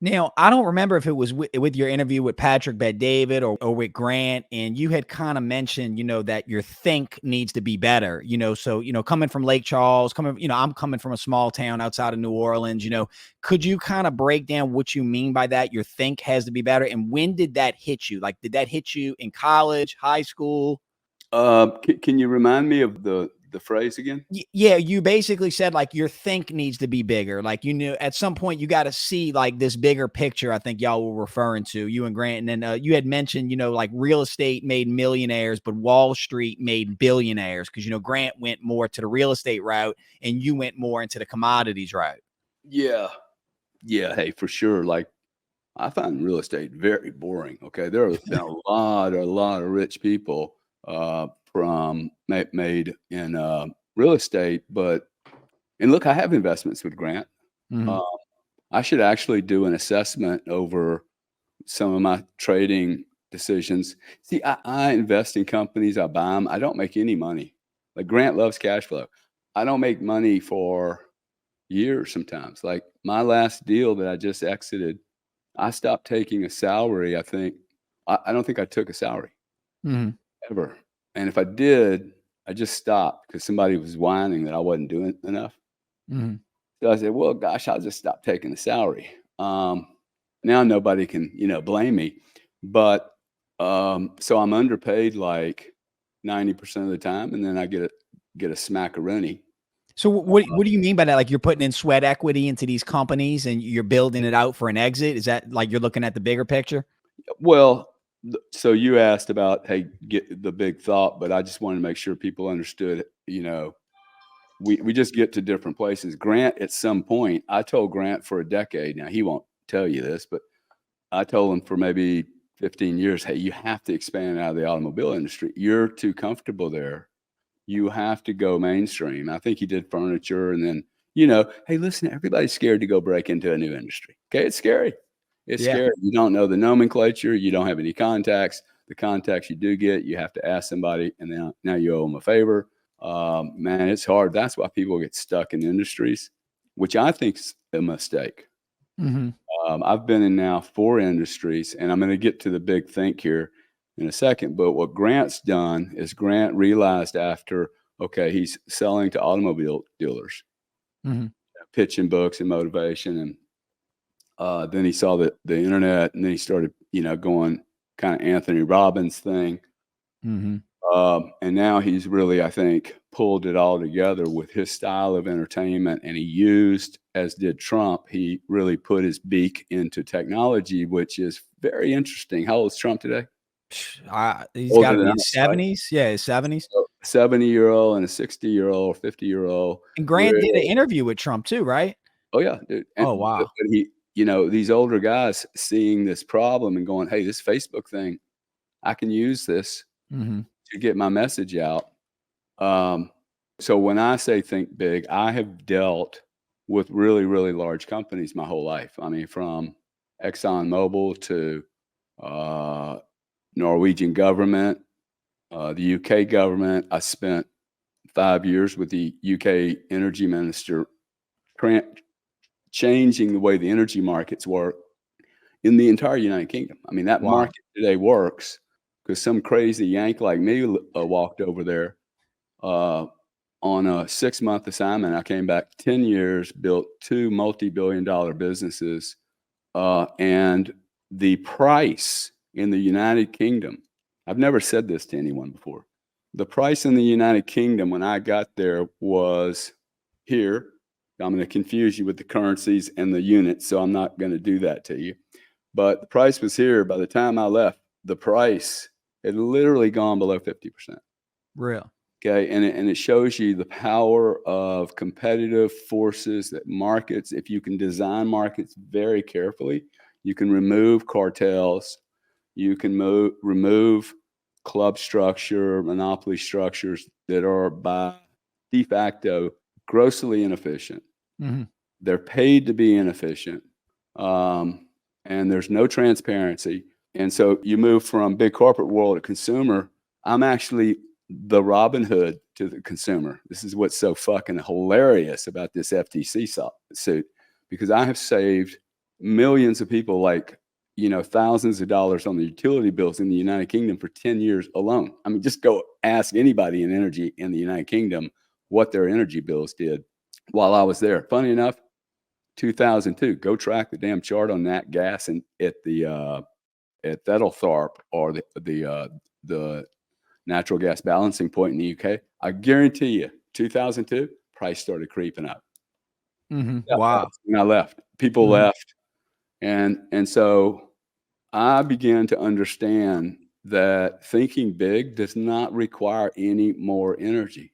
Now, I don't remember if it was with your interview with Patrick Bet-David or with Grant, and you had kind of mentioned, that your think needs to be better, so, coming from Lake Charles, I'm coming from a small town outside of New Orleans, could you kind of break down what you mean by that? Your think has to be better. And when did that hit you? Like, did that hit you in college, high school? Can you remind me of the phrase again? Yeah, you basically said like your think needs to be bigger. Like, at some point you got to see like this bigger picture. I think y'all were referring to, you and Grant. And then you had mentioned, like real estate made millionaires, but Wall Street made billionaires. Cause Grant went more to the real estate route and you went more into the commodities route. Yeah. Yeah. Hey, for sure. Like, I find real estate very boring. Okay. There have been a lot of rich people from made in real estate, and look, I have investments with Grant. Mm-hmm. I should actually do an assessment over some of my trading decisions. See, I invest in companies, I buy them. I don't make any money. Like Grant loves cash flow. I don't make money for years sometimes. Like my last deal that I just exited, I stopped taking a salary. I don't think I took a salary ever. And if I did, I just stopped because somebody was whining that I wasn't doing enough. Mm-hmm. So I said, well, gosh, I'll just stop taking the salary. Now nobody can, blame me. But so I'm underpaid like 90% of the time, and then I get a smackaroonie. So what do you mean by that? Like you're putting in sweat equity into these companies and you're building it out for an exit? Is that like you're looking at the bigger picture? Well, so you asked about, hey, get the big thought, but I just wanted to make sure people understood, we just get to different places. Grant, at some point, I told Grant for a decade, now he won't tell you this, but I told him for maybe 15 years, hey, you have to expand out of the automobile industry. You're too comfortable there. You have to go mainstream. I think he did furniture and then, hey, listen, everybody's scared to go break into a new industry. Okay, it's scary. It's scary. You don't know the nomenclature. You don't have any contacts. The contacts you do get, you have to ask somebody, and now you owe them a favor. Man, it's hard. That's why people get stuck in industries, which I think is a mistake. Mm-hmm. I've been in now 4 industries, and I'm going to get to the big think here in a second. But what Grant's done is Grant realized after, okay, he's selling to automobile dealers, pitching books and motivation. And then he saw the internet, and then he started, going kind of Anthony Robbins thing. Mm-hmm. And now he's really, I think, pulled it all together with his style of entertainment. And he used, as did Trump, he really put his beak into technology, which is very interesting. How old is Trump today? He's got to be in his 70s. Right? Yeah, his 70s. 70-year-old and a 60-year-old, 50-year-old. And Grant did an interview with Trump too, right? Oh, yeah, dude. And, wow. But he, these older guys seeing this problem and going, hey, this Facebook thing, I can use this to get my message out. So when I say think big, I have dealt with really, really large companies my whole life. I mean, from ExxonMobil to Norwegian government, the UK government. I spent 5 years with the UK energy minister, changing the way the energy markets work in the entire United Kingdom. I mean, that market today works because some crazy Yank like me walked over there on a 6-month assignment. I came back 10 years, built 2 multi-billion-dollar businesses, and the price in the United Kingdom, I've never said this to anyone before. The price in the United Kingdom when I got there was here. I'm going to confuse you with the currencies and the units, so I'm not going to do that to you. But the price was here. By the time I left, the price had literally gone below 50%. Real. Okay, and it shows you the power of competitive forces that markets, if you can design markets very carefully, you can remove cartels, you can remove club structure, monopoly structures that are by de facto grossly inefficient. They're paid to be inefficient, and there's no transparency. And so you move from big corporate world to consumer. I'm actually the Robin Hood to the consumer. This is what's so fucking hilarious about this FTC suit, because I have saved millions of people, like, thousands of dollars on the utility bills in the United Kingdom for 10 years alone. I mean, just go ask anybody in energy in the United Kingdom what their energy bills did while I was there. Funny enough, 2002, go track the damn chart on that gas and at Thetheltharp, or the natural gas balancing point in the UK. I guarantee you, 2002, price started creeping up. Wow. When I left, people left. And so I began to understand that thinking big does not require any more energy.